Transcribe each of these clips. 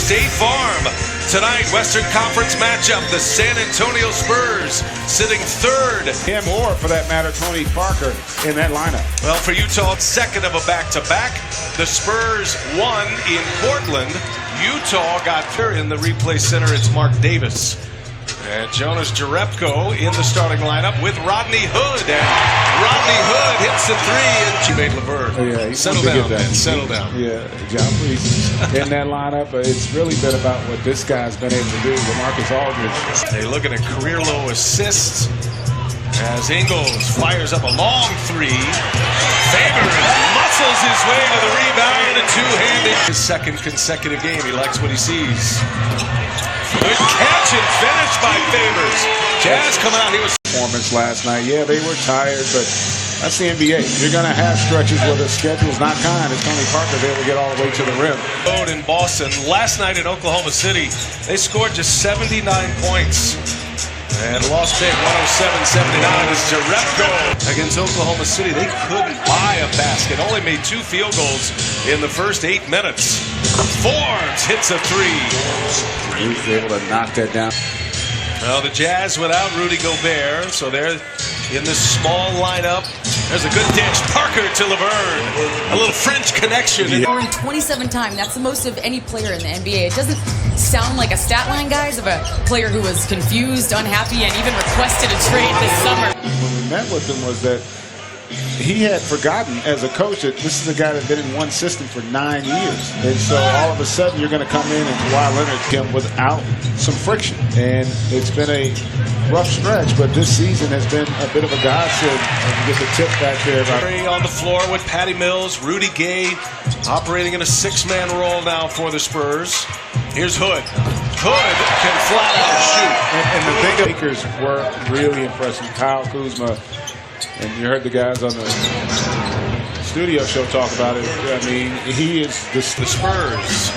State Farm. Tonight, Western Conference matchup, the San Antonio Spurs sitting third. Him or, for that matter, Tony Parker in that lineup. Well, for Utah, second of a back-to-back. The Spurs won in Portland. Utah got third in the replay center. It's Mark Davis. And Jonas Jerebko in the starting lineup with Rodney Hood. And Rodney Hood hits the three. And Jermaine Laverne. Oh, yeah, settle down, man. Settle down. Yeah, John Priest in that lineup. It's really been about what this guy's been able to do with Marcus Aldridge. They look at a career-low assists as Ingles fires up a long three. Favors muscles his way to the rebound and two-handed. His second consecutive game. He likes what he sees. Good catch and finish by Favors. Jazz coming out. He was performance last night. Yeah, they were tired, but that's the NBA. You're going to have stretches where the schedule's not kind. As Tony Parker's able to get all the way to the rim. In Boston last night in Oklahoma City, they scored just 79 points. And lost big, 107-79 as Jerebko against Oklahoma City. They couldn't buy a basket. Only made 2 field goals in the first 8 minutes. Forbes hits a three. He was able to knock that down. Well, the Jazz without Rudy Gobert, so they're in this small lineup. There's a good dish. Parker to Laverne. A little French connection. Yeah. 27 times. That's the most of any player in the NBA. It doesn't sound like a stat line, guys, of a player who was confused, unhappy, and even requested a trade this summer. When we met with him was that he had forgotten as a coach that this is a guy that's been in one system for 9 years. And so all of a sudden you're going to come in and Kawhi Leonard him without some friction. And it's been a rough stretch, but this season has been a bit of a godsend. And you get the tip back there. On the floor with Patty Mills, Rudy Gay operating in a 6-man role now for the Spurs. Here's Hood. Hood can flat out shoot. And the big Lakers were really impressive. Kyle Kuzma. And you heard the guys on the studio show talk about it. I mean, he is the Spurs.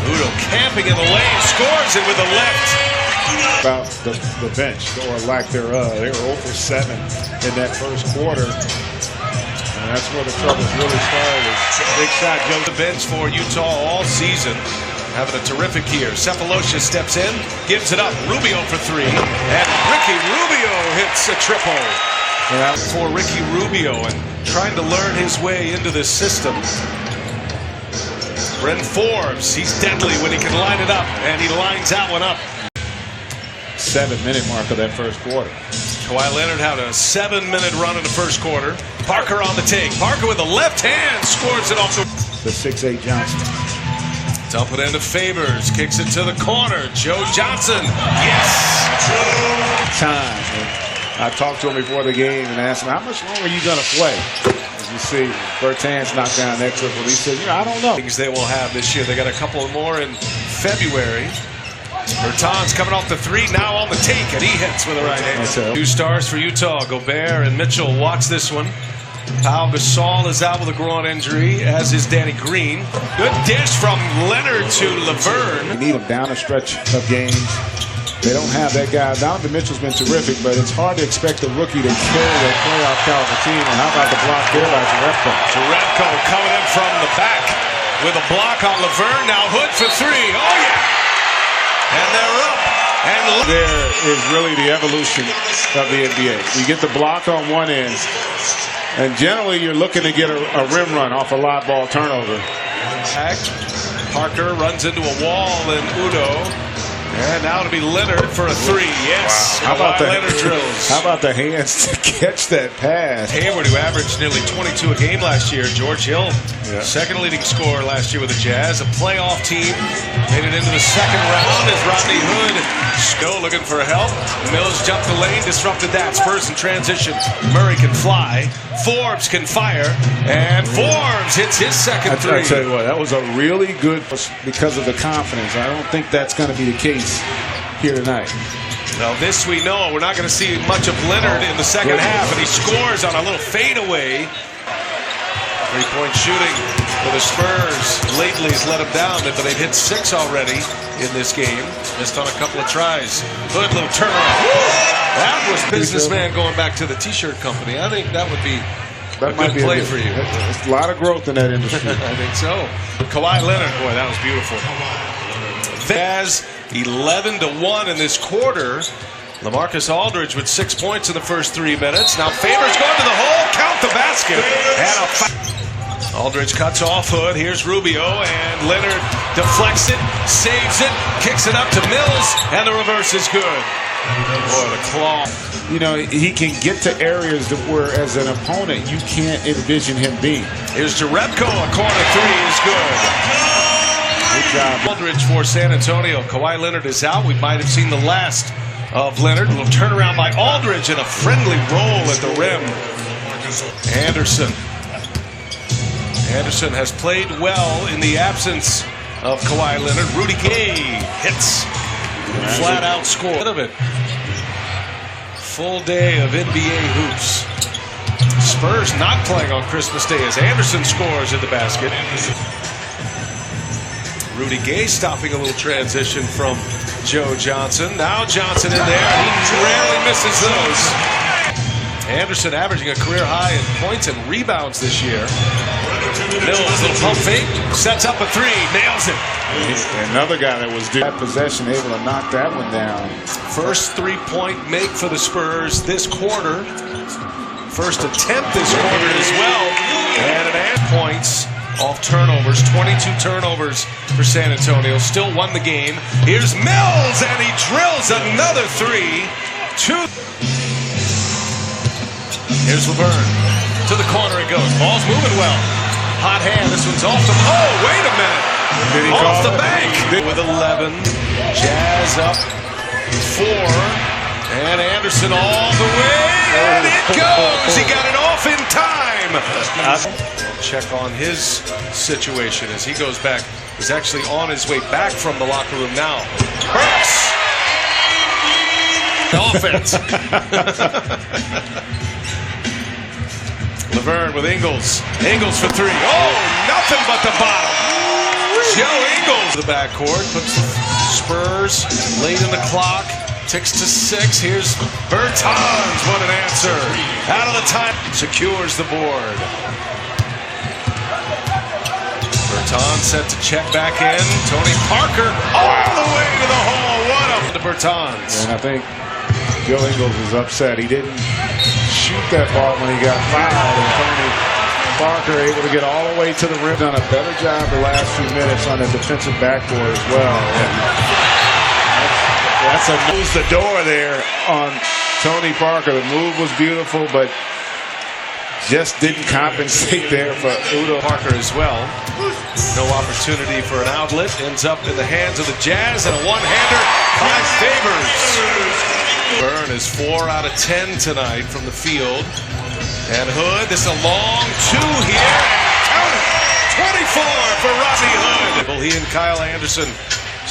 Udo camping in the lane, scores it with the left. About the bench, or lack thereof. They were 0 for 7 in that first quarter. And that's where the troubles really started. Big shot, Joe. The bench for Utah all season. Having a terrific year. Cephalosha steps in, gives it up. Rubio for 3. And Ricky Rubio hits a triple. Yeah. For Ricky Rubio and trying to learn his way into this system. Bryn Forbes, he's deadly when he can line it up. And he lines that one up. 7-minute mark of that first quarter. Kawhi Leonard had a 7-minute run in the first quarter. Parker on the take. Parker with the left hand scores it off the 6'8 Johnson. Dump it into Favors, kicks it to the corner. Joe Johnson, yes! Time. And I talked to him before the game and asked him, how much longer are you going to play? As you see, Bertans knocked down that triple. He said, I don't know. Things they will have this year. They got a couple more in February. Bertans coming off the 3, now on the take, and he hits with the right hand. 2 stars for Utah. Gobert and Mitchell watch this one. Pau Gasol is out with a groin injury, as is Danny Green. Good dish from Leonard to Laverne. They need him down a stretch of games. They don't have that guy. Donovan Mitchell's been terrific, but it's hard to expect a rookie to carry their playoff caliber team. And how about the block there by Jerebko? Jerebko coming in from the back with a block on Laverne. Now Hood for 3. Oh, yeah. And they're up. And there is really the evolution of the NBA. You get the block on one end, and generally you're looking to get a rim run off a live ball turnover. Parker runs into a wall, and Udo. And now to be Leonard for a 3. Yes. Wow. How about the hands to catch that pass? Hayward, who averaged nearly 22 a game last year. George Hill, second leading scorer last year with the Jazz. A playoff team made it into the second round as Rodney Hood still looking for help. Mills jumped the lane, disrupted that. Spurs in transition. Murray can fly. Forbes can fire. And Forbes hits his second 3. I tell you what, that was a really good because of the confidence. I don't think that's going to be the case here tonight. Now this we know. We're not going to see much of Leonard in the second half, and he scores on a little fadeaway. 3-point shooting for the Spurs. Lately has let him down, but they've hit 6 already in this game. Missed on a couple of tries. Good little turnaround. That was businessman going back to the T-shirt company. I think that would be That might be play for you. There's a lot of growth in that industry. I think so. Kawhi Leonard, boy, that was beautiful. Jazz 11-1 in this quarter. LaMarcus Aldridge with 6 points in the first 3 minutes. Now Favors going to the hole. Count the basket. And Aldridge cuts off Hood. Here's Rubio, and Leonard deflects it, saves it, kicks it up to Mills, and the reverse is good. Boy, the claw. You know, he can get to areas that where, as an opponent, you can't envision him being. Here's Jerebko. A corner three is good. Good job. Aldridge for San Antonio. Kawhi Leonard is out. We might have seen the last of Leonard. A little turnaround by Aldridge and a friendly roll at the rim. Anderson. Anderson has played well in the absence of Kawhi Leonard. Rudy Gay hits. Flat out score. Of it. Full day of NBA hoops. Spurs not playing on Christmas Day as Anderson scores in the basket. Rudy Gay stopping a little transition from Joe Johnson. Now Johnson in there. He rarely misses those. Anderson averaging a career high in points and rebounds this year. Mills, little pump fake, sets up a three, nails it. Another guy that was that possession able to knock that one down. First 3-point make for the Spurs this quarter. First attempt this quarter as well. And an and points off turnovers. 22 turnovers for San Antonio. Still won the game. Here's Mills, and he drills another three. Here's Laverne. To the corner it goes. Ball's moving well. Hot hand. This one's off the... Oh, wait a minute. Off the bank. With 11. Jazz up 4. And Anderson all the way. And it goes. He got it off in time. Check on his situation as he goes back. He's actually on his way back from the locker room now. Burks. Offense. Laverne with Ingles. Ingles for three. Oh, nothing but the bottom. Joe Ingles. The backcourt puts the Spurs late in the clock. Ticks to 6. Here's Bertans. What an answer. Out of the time. Secures the board. Bertans set to check back in. Tony Parker all the way to the hole. What up to Bertans. And I think Joe Ingles is upset. He didn't shoot that ball when he got fouled, and Tony Parker able to get all the way to the rim. Done a better job the last few minutes on the defensive backboard as well. That's a lose the door there on Tony Parker. The move was beautiful, but just didn't compensate there for Udo Parker as well. No opportunity for an outlet. Ends up in the hands of the Jazz, and a one-hander by Favors. Burn is 4 out of 10 tonight from the field. And Hood, this is a long 2 here. Count it! 24 for Rodney Hood. He and Kyle Anderson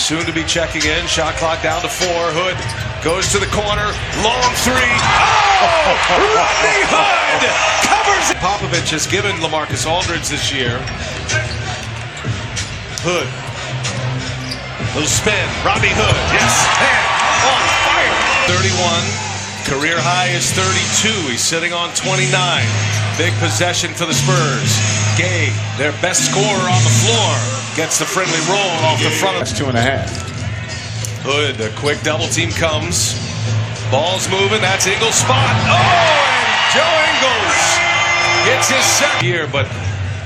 soon to be checking in. Shot clock down to 4. Hood goes to the corner. Long 3. Oh! Rodney Hood covers it. Popovich has given LaMarcus Aldridge this year. Hood. Little spin. Rodney Hood. Yes. And on fire. 31. Career high is 32. He's sitting on 29. Big possession for the Spurs. Gay, their best scorer on the floor, gets the friendly roll off the front. That's 2.5. Hood, a quick double team comes. Ball's moving. That's Ingles' spot. Oh, and Joe Ingles gets his second here, but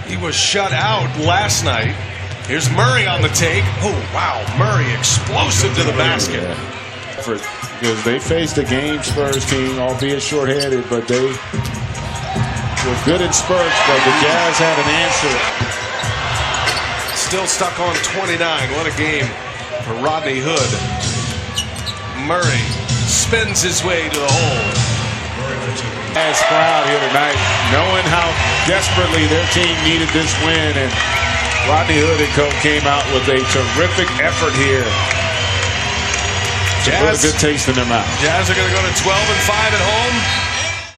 he was shut out last night. Here's Murray on the take. Oh, wow. Murray explosive to the basket. Because they faced a game Spurs team, albeit shorthanded, but they were good in spurts, but the Jazz had an answer. Still stuck on 29. What a game for Rodney Hood. Murray spins his way to the hole. Jazz crowd here tonight, knowing how desperately their team needed this win, and Rodney Hood and co came out with a terrific effort here. Jazz, put a good taste in their mouth. Jazz are going to go to 12-5 at home.